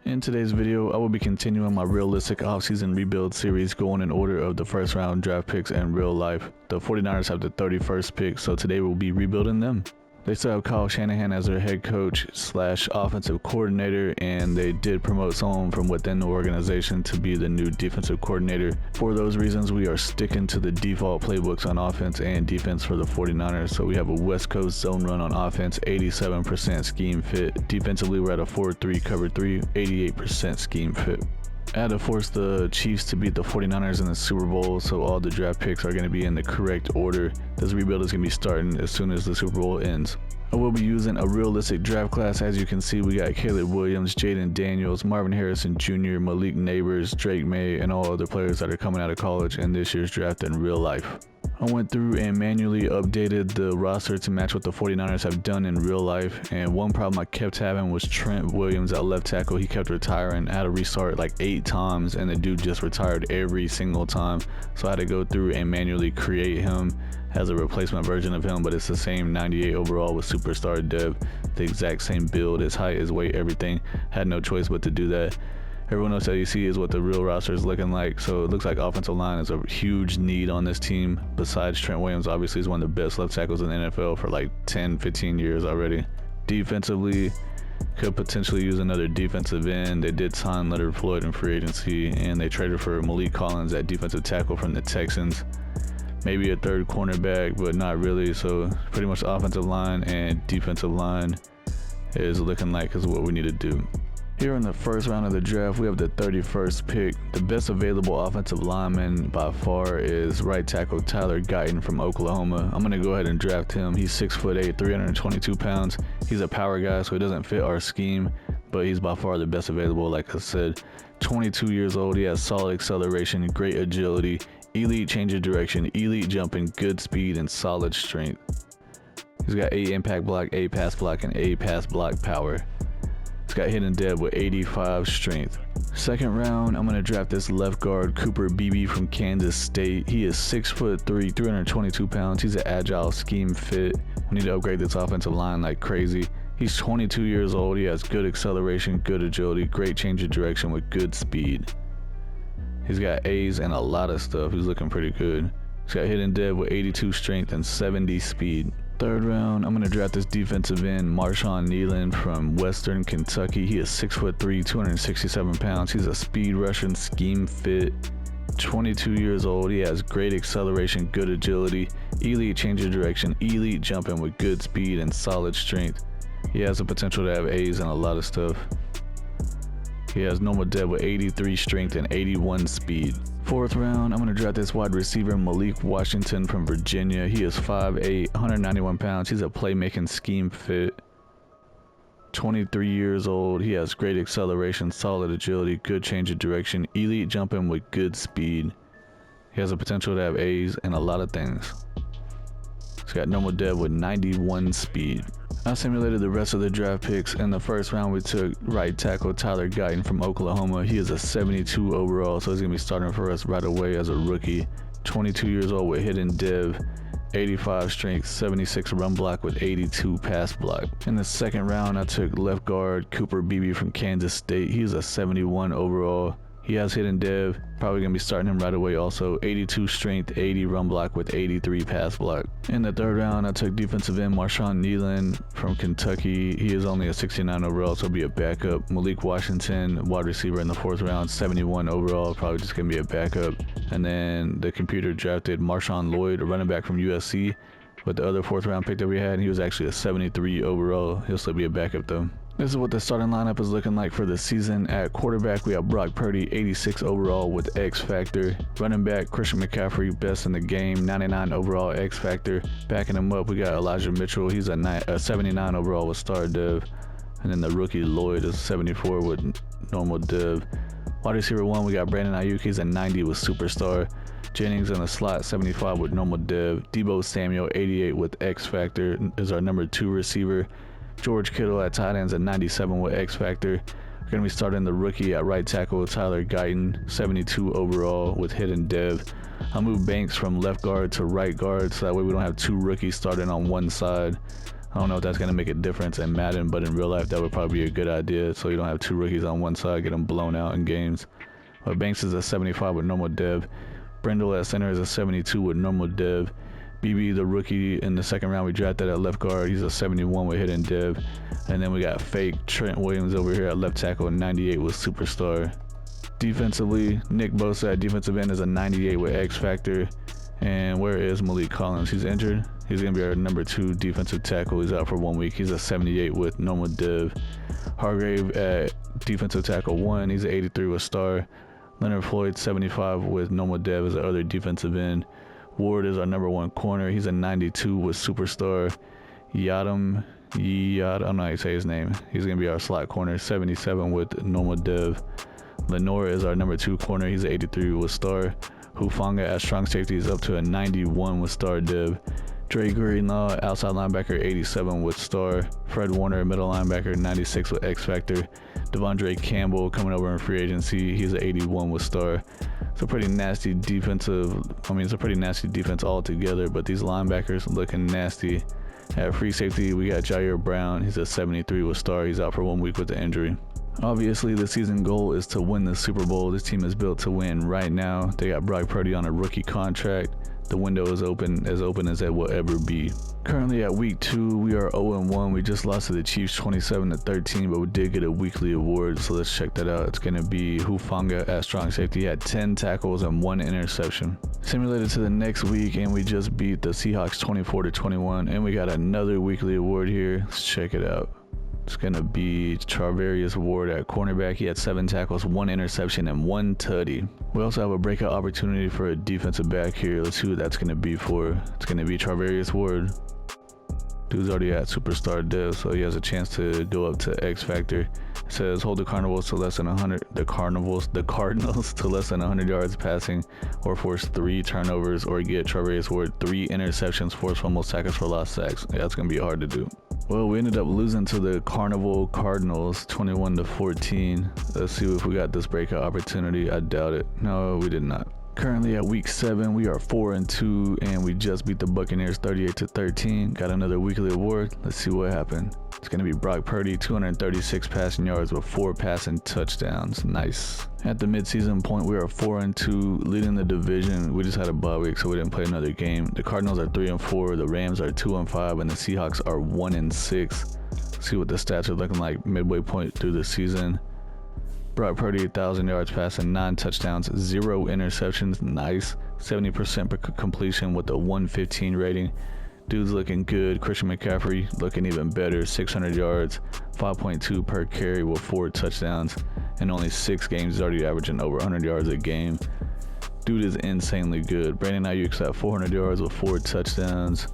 In today's video, I will be continuing my realistic offseason rebuild series going in order of the first round draft picks in real life. The 49ers have the 31st pick, so today we'll be rebuilding them. They still have Kyle Shanahan as their head coach / offensive coordinator, and they did promote someone from within the organization to be the new defensive coordinator. For those reasons, we are sticking to the default playbooks on offense and defense for the 49ers. So we have a West Coast zone run on offense, 87% scheme fit. Defensively, we're at a 4-3 cover 3, 88% scheme fit. I had to force the Chiefs to beat the 49ers in the Super Bowl, so all the draft picks are going to be in the correct order. This rebuild is going to be starting as soon as the Super Bowl ends. I will be using a realistic draft class. As you can see, we got Caleb Williams, Jaden Daniels, Marvin Harrison Jr., Malik Neighbors, Drake May, and all other players that are coming out of college in this year's draft in real life. I went through and manually updated the roster to match what the 49ers have done in real life, and one problem I kept having was Trent Williams at left tackle. He kept retiring. I had to restart like 8 times, and the dude just retired every single time, so I had to go through and manually create him as a replacement version of him, but it's the same 98 overall with superstar dev, the exact same build, his height, his weight, everything. Had no choice but to do that. Everyone else that you see is what the real roster is looking like, so it looks like offensive line is a huge need on this team. Besides Trent Williams, obviously he's one of the best left tackles in the NFL for like 10-15 years already. Defensively, could potentially use another defensive end. They did sign Leonard Floyd in free agency, and they traded for Malik Collins at defensive tackle from the Texans. Maybe a third cornerback, but not really, so pretty much the offensive line and defensive line is looking like is what we need to do. Here in the first round of the draft, we have the 31st pick. The best available offensive lineman by far is right tackle Tyler Guyton from Oklahoma. I'm going to go ahead and draft him. He's 6'8", 322 pounds. He's a power guy, so he doesn't fit our scheme, but he's by far the best available, like I said. 22 years old, he has solid acceleration, great agility, elite change of direction, elite jumping, good speed, and solid strength. He's got A impact block, A pass block, and A pass block power. He's got hidden dead with 85 strength. Second round, I'm going to draft this left guard, Cooper Beebe from Kansas State. He is 6'3", 322 pounds. He's an agile scheme fit. We need to upgrade this offensive line like crazy. He's 22 years old. He has good acceleration, good agility, great change of direction with good speed. He's got A's and a lot of stuff. He's looking pretty good. He's got hidden dead with 82 strength and 70 speed. Third round, I'm going to draft this defensive end, Marshawn Nealon from Western Kentucky. He is 6'3", 267 pounds. He's a speed Russian scheme fit. 22 years old. He has great acceleration, good agility, elite change of direction, elite jumping with good speed and solid strength. He has the potential to have A's and a lot of stuff. He has normal dead with 83 strength and 81 speed. Fourth round, I'm going to draft this wide receiver, Malik Washington from Virginia. He is 5'8", 191 pounds. He's a playmaking scheme fit. 23 years old. He has great acceleration, solid agility, good change of direction, elite jumping with good speed. He has the potential to have A's and a lot of things. He's got normal dead with 91 speed. I simulated the rest of the draft picks. In the first round, we took right tackle Tyler Guyton from Oklahoma. He is a 72 overall, so he's going to be starting for us right away as a rookie. 22 years old with hidden dev, 85 strength, 76 run block with 82 pass block. In the second round, I took left guard Cooper Beebe from Kansas State. He's a 71 overall. He has hidden dev, probably going to be starting him right away also. 82 strength, 80 run block with 83 pass block. In the third round, I took defensive end Marshawn Nealon from Kentucky. He is only a 69 overall, so he'll be a backup. Malik Washington, wide receiver in the fourth round, 71 overall, probably just going to be a backup. And then the computer drafted Marshawn Lloyd, a running back from USC, with the other fourth round pick that we had. And he was actually a 73 overall. He'll still be a backup though. This is what the starting lineup is looking like for the season. At quarterback, we have Brock Purdy, 86 overall with X Factor. Running back, Christian McCaffrey, best in the game, 99 overall X Factor. Backing him up, we got Elijah Mitchell. He's a 79 overall with star dev. And then the rookie Lloyd is 74 with normal dev. Wide receiver 1, we got Brandon Ayuk. He's a 90 with superstar. Jennings in the slot, 75 with normal dev. Deebo Samuel, 88 with X Factor, is our number 2 receiver. George Kittle at tight ends at 97 with X Factor. We're going to be starting the rookie at right tackle, Tyler Guyton, 72 overall with hidden dev. I'll move Banks from left guard to right guard, so that way we don't have 2 rookies starting on one side. I don't know if that's going to make a difference in Madden, but in real life, that would probably be a good idea. So you don't have two rookies on one side, get them blown out in games. But Banks is a 75 with normal dev. Brindle at center is a 72 with normal dev. BB, the rookie in the second round we drafted at left guard, he's a 71 with hidden dev. And then we got fake Trent Williams over here at left tackle, 98 with superstar. Defensively, Nick Bosa at defensive end is a 98 with X Factor. And where is Malik Collins? He's injured. He's going to be our number 2 defensive tackle. He's out for 1 week. He's a 78 with normal div. Hargrave at defensive tackle 1. He's an 83 with star. Leonard Floyd, 75 with normal dev as the other defensive end. Ward is our number 1 corner. He's a 92 with superstar. Yadam, I don't know how you say his name. He's going to be our slot corner, 77 with normal dev. Lenore is our number 2 corner. He's an 83 with star. Hufanga at strong safety is up to a 91 with star div. Dre Greenlaw, outside linebacker, 87 with star. Fred Warner, middle linebacker, 96 with X Factor. Devondre Campbell coming over in free agency. He's an 81 with star. It's a pretty nasty defensive. It's a pretty nasty defense altogether, but these linebackers looking nasty. At free safety, we got Jair Brown. He's a 73 with star. He's out for 1 week with the injury. Obviously, the season goal is to win the Super Bowl. This team is built to win right now. They got Brock Purdy on a rookie contract. The window is open as it will ever be. Currently at week 2, we are 0-1. We just lost to the Chiefs 27-13, but we did get a weekly award, so let's check that out. It's going to be Hufanga at strong safety. He had 10 tackles and 1 interception. Simulated to the next week, and we just beat the Seahawks 24-21, and we got another weekly award here. Let's check it out. It's going to be Charvarius Ward at cornerback. He had 7 tackles, 1 interception, and 1 tutty. We also have a breakout opportunity for a defensive back here. Let's see what that's going to be for. It's going to be Charvarius Ward. Dude's already at superstar dev, so he has a chance to go up to X Factor. It says hold the Cardinals to less than 100. The Cardinals to less than 100 yards passing, or force 3 turnovers, or get Charvarius Ward 3 interceptions, force fumbles, tackles for lost sacks. Yeah, that's going to be hard to do. Well, we ended up losing to the Carnival Cardinals 21-14. Let's see if we got this breakout opportunity. I doubt it. No, we did not. Currently at week 7, we are 4-2, and we just beat the Buccaneers 38-13. Got another weekly award. Let's see what happened. It's going to be Brock Purdy, 236 passing yards with 4 passing touchdowns. Nice. At the midseason point, we are 4-2, leading the division. We just had a bye week, so we didn't play another game. The Cardinals are 3-4, the Rams are 2-5, and the Seahawks are 1-6. See what the stats are looking like midway point through the season. Brock Purdy, 1,000 yards passing, 9 touchdowns, 0 interceptions. Nice. 70% completion with a 115 rating. Dude's looking good. Christian McCaffrey looking even better. 600 yards, 5.2 per carry with 4 touchdowns. In only 6 games, he's already averaging over 100 yards a game. Dude is insanely good. Brandon Ayuk's at 400 yards with 4 touchdowns.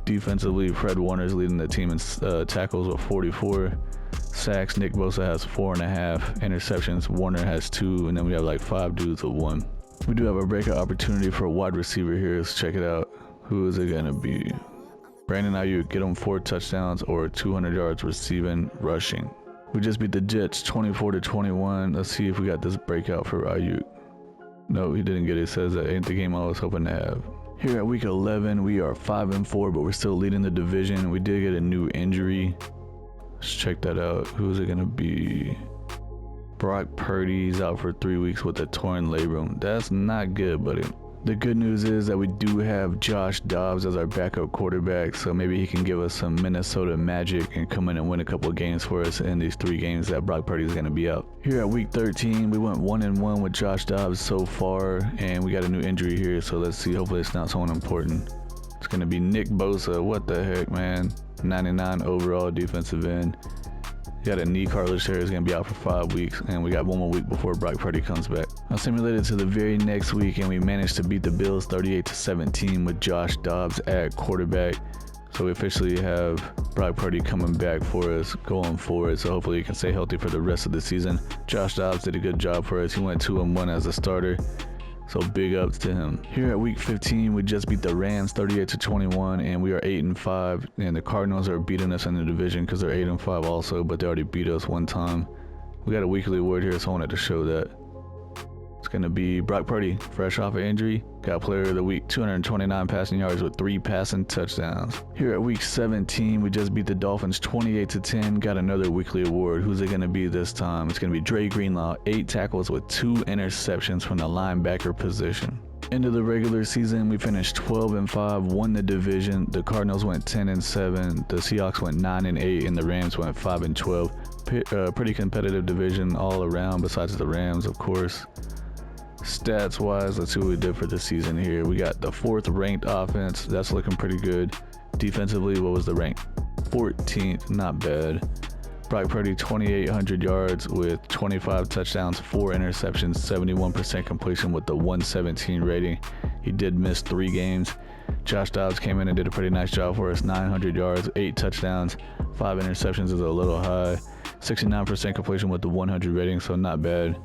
Defensively, Fred Warner's leading the team in tackles with 44. Sacks, Nick Bosa has 4.5. Interceptions, Warner has 2. And then we have like 5 dudes with 1. We do have a breakout opportunity for a wide receiver here. Let's check it out. Who is it going to be? Brandon Ayuk, get him 4 touchdowns or 200 yards receiving, rushing. We just beat the Jets 24-21. Let's see if we got this breakout for Ayuk. No, he didn't get it. It says that ain't the game I was hoping to have. Here at week 11, we are 5-4, but we're still leading the division. We did get a new injury. Let's check that out. Who is it going to be? Brock Purdy's out for 3 weeks with a torn labrum. That's not good, buddy. The good news is that we do have Josh Dobbs as our backup quarterback, so maybe he can give us some Minnesota magic and come in and win a couple of games for us in these 3 games that Brock Purdy is going to be out. Here at week 13, we went 1-1 with Josh Dobbs so far, and we got a new injury here, so let's see. Hopefully it's not someone important. It's going to be Nick Bosa. What the heck, man? 99 overall defensive end. Got a knee cartilage tear. Is going to be out for 5 weeks, and we got 1 more week before Brock Purdy comes back. I simulated to the very next week, and we managed to beat the Bills 38-17 with Josh Dobbs at quarterback. So we officially have Brock Purdy coming back for us going forward. So hopefully he can stay healthy for the rest of the season. Josh Dobbs did a good job for us. He went 2-1 as a starter. So big ups to him. Here at week 15, we just beat the Rams 38-21, and we are 8-5. And the Cardinals are beating us in the division because they're 8-5 also, but they already beat us one time. We got a weekly award here, so I wanted to show that. It's It's going to be Brock Purdy, fresh off an injury. Got player of the week, 229 passing yards with 3 passing touchdowns. Here at week 17, we just beat the Dolphins 28-10. Got another weekly award. Who's it going to be this time? It's going to be Dre Greenlaw, 8 tackles with 2 interceptions from the linebacker position. Into the regular season, we finished 12-5, won the division. The Cardinals went 10-7, the Seahawks went 9-8, and the Rams went 5-12. Pretty competitive division all around, besides the Rams, of course. Stats wise, let's see what we did for the season here. We got the 4th ranked offense. That's looking pretty good. Defensively, what was the rank? 14th, not bad. Brock Purdy, 2,800 yards with 25 touchdowns, 4 interceptions, 71% completion with the 117 rating. He did miss 3 games. Josh Dobbs came in and did a pretty nice job for us. 900 yards, 8 touchdowns, 5 interceptions is a little high. 69% completion with the 100 rating, so not bad.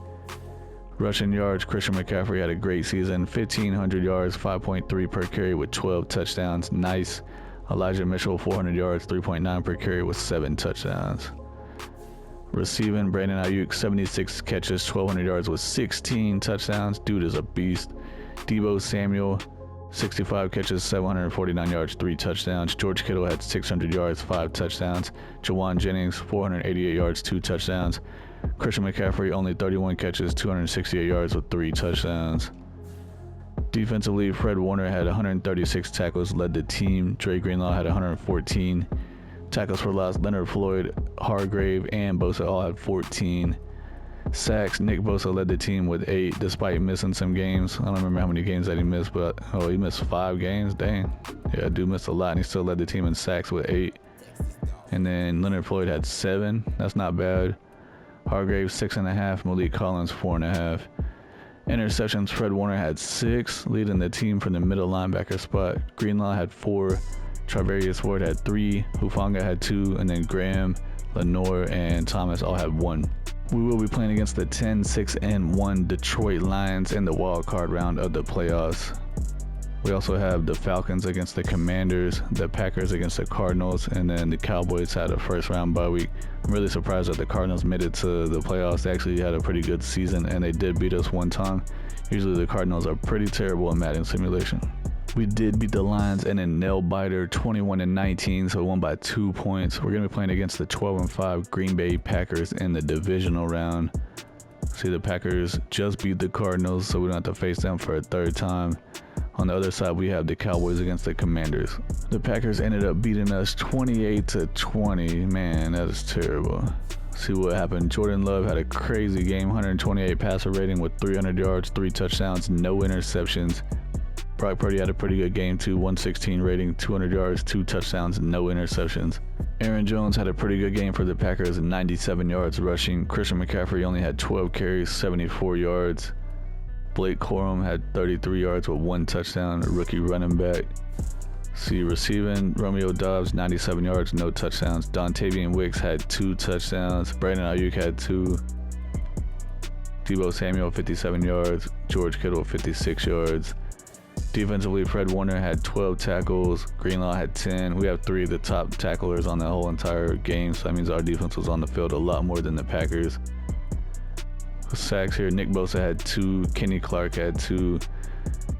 Rushing yards, Christian McCaffrey had a great season. 1,500 yards, 5.3 per carry with 12 touchdowns. Nice. Elijah Mitchell, 400 yards, 3.9 per carry with 7 touchdowns. Receiving, Brandon Ayuk, 76 catches, 1,200 yards with 16 touchdowns. Dude is a beast. Deebo Samuel, 65 catches, 749 yards, 3 touchdowns. George Kittle had 600 yards, 5 touchdowns. Jawan Jennings, 488 yards, 2 touchdowns. Christian McCaffrey, only 31 catches, 268 yards with 3 touchdowns. Defensively, Fred Warner had 136 tackles, led the team. Dre Greenlaw had 114. Tackles for loss, Leonard Floyd, Hargrave, and Bosa all had 14. Sacks, Nick Bosa led the team with 8, despite missing some games. I don't remember how many games that he missed, but he missed 5 games. Dang. Yeah, dude missed a lot, and he still led the team in sacks with 8. And then Leonard Floyd had 7. That's not bad. Hargrave, 6.5. Malik Collins, 4.5. Interceptions, Fred Warner had 6, leading the team from the middle linebacker spot. Greenlaw had 4. Charvarius Ward had 3. Hufanga had 2. And then Graham, Lenore, and Thomas all had 1. We will be playing against the 10-6-1 Detroit Lions in the wild card round of the playoffs. We also have the Falcons against the Commanders, the Packers against the Cardinals, and then the Cowboys had a first round bye week. I'm really surprised that the Cardinals made it to the playoffs. They actually had a pretty good season, and they did beat us one time. Usually the Cardinals are pretty terrible in Madden simulation. We did beat the Lions in a nail-biter, 21-19, so we won by 2 points. We're going to be playing against the 12-5 Green Bay Packers in the Divisional Round. See, the Packers just beat the Cardinals, so we don't have to face them for a 3rd time. On the other side, we have the Cowboys against the Commanders. The Packers ended up beating us 28-20. Man, that is terrible. See what happened. Jordan Love had a crazy game, 128 passer rating with 300 yards, 3 touchdowns, no interceptions. Brock Purdy had a pretty good game too, 116 rating, 200 yards, 2 touchdowns, no interceptions. Aaron Jones had a pretty good game for the Packers, 97 yards rushing. Christian McCaffrey only had 12 carries, 74 yards. Blake Corum had 33 yards with 1 touchdown, a rookie running back. See, receiving, Romeo Doubs, 97 yards, no touchdowns. Dontavian Wicks had 2 touchdowns. Brandon Ayuk had 2. Deebo Samuel, 57 yards. George Kittle, 56 yards. Defensively, Fred Warner had 12 tackles. Greenlaw had 10. We have 3 of the top tacklers on the whole entire game, so that means our defense was on the field a lot more than the Packers. Sacks here, Nick Bosa had 2. Kenny Clark had 2.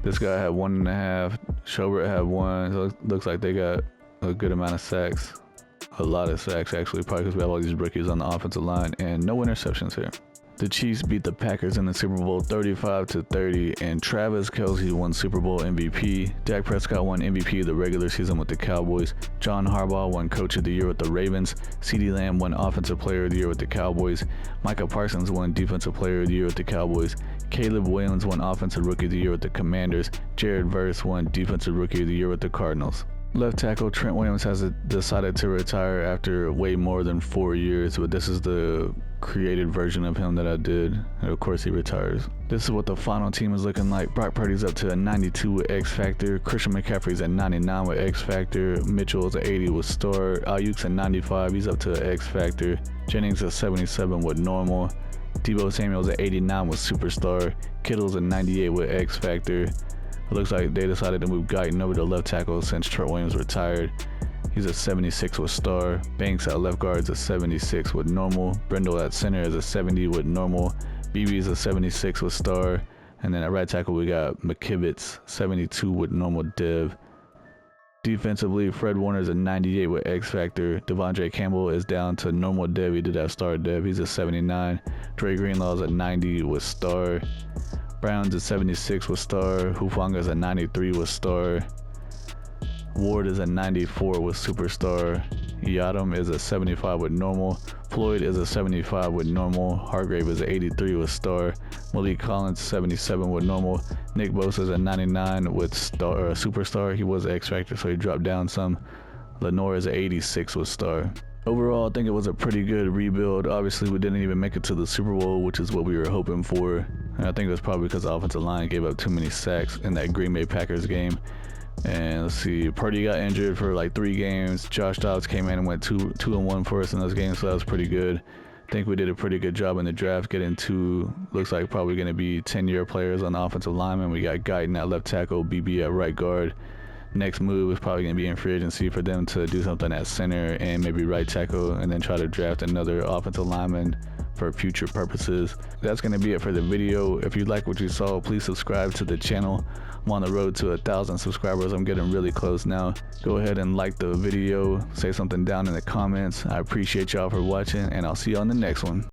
This guy had 1.5. Schobert had 1. So it looks like they got a good amount of sacks. A lot of sacks, actually, probably because we have all these rookies on the offensive line, and no interceptions here. The Chiefs beat the Packers in the Super Bowl 35-30, and Travis Kelce won Super Bowl MVP. Dak Prescott won MVP of the regular season with the Cowboys. John Harbaugh won Coach of the Year with the Ravens. CeeDee Lamb won Offensive Player of the Year with the Cowboys. Micah Parsons won Defensive Player of the Year with the Cowboys. Caleb Williams won Offensive Rookie of the Year with the Commanders. Jared Verse won Defensive Rookie of the Year with the Cardinals. Left tackle Trent Williams has decided to retire after way more than 4 years, but this is the created version of him that I did, and of course he retires. This is what the final team is looking like. Brock Purdy's up to a 92 with X Factor. Christian McCaffrey's at 99 with X Factor. Mitchell's at 80 with Star. Ayuk's at 95. He's up to an X Factor. Jennings at 77 with Normal. Deebo Samuel's at 89 with Superstar. Kittle's at 98 with X Factor. It looks like they decided to move Guyton over to left tackle since Trent Williams retired. He's at 76 with Star. Banks at left guard is a 76 with Normal. Brindle at center is a 70 with Normal. BB is a 76 with Star. And then at right tackle, we got McKivitz, 72 with normal div. Defensively, Fred Warner's a 98 with X Factor. Devondre Campbell is down to normal div. He did have star div. He's a 79. Dre Greenlaw's a 90 with star. Brown's a 76 with star. Hufanga's a 93 with star. Ward is a 94 with superstar. Yadam is a 75 with normal. Floyd is a 75 with normal. Hargrave is a 83 with star. Malik Collins 77 with normal. Nick Bosa is a 99 with star or superstar. He was X Factor, so he dropped down some. Lenore is a 86 with star. Overall, I think it was a pretty good rebuild. Obviously, we didn't even make it to the Super Bowl, which is what we were hoping for. And I think it was probably because the offensive line gave up too many sacks in that Green Bay Packers game. And let's see, Purdy got injured for like 3 games. Josh Dobbs came in and went 2-1 for us in those games, so that was pretty good. I think we did a pretty good job in the draft, getting 2, looks like probably going to be 10-year players on the offensive lineman. We got Guyton at left tackle, BB at right guard. Next move is probably going to be in free agency for them to do something at center and maybe right tackle, and then try to draft another offensive lineman for future purposes. That's going to be it for the video. If you like what you saw, please subscribe to the channel. I'm on the road to 1,000 subscribers. I'm getting really close now. Go ahead and like the video, say something down in the comments. I appreciate y'all for watching, and I'll see you on the next one.